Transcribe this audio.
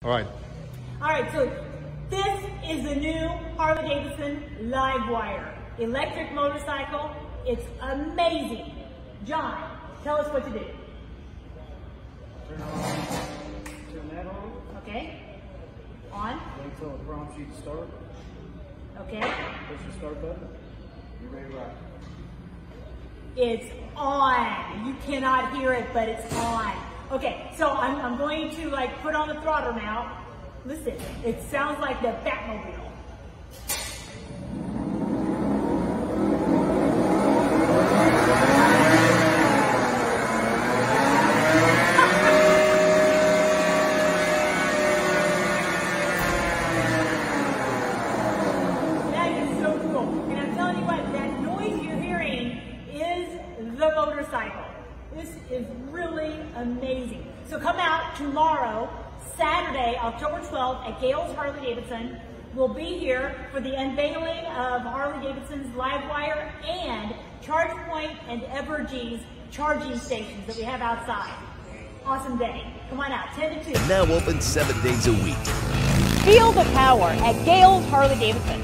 All right. All right, so this is the new Harley-Davidson LiveWire electric motorcycle. It's amazing. John, tell us what to do. Turn that on. Okay. On. Wait until it prompts you to start. Okay. Push the start button. You're ready to rock. It's on. You cannot hear it, but it's on. Okay, so I'm going to put on the throttle now. Listen, it sounds like the Batmobile. That is so cool. And I'm telling you what, that noise you're hearing is the motorcycle. This is really amazing. So come out tomorrow, Saturday, October 12th at Gail's Harley-Davidson. We'll be here for the unveiling of Harley-Davidson's LiveWire and ChargePoint and Evergy's charging stations that we have outside. Awesome day. Come on out, 10 to 2. Now open 7 days a week. Feel the power at Gail's Harley-Davidson.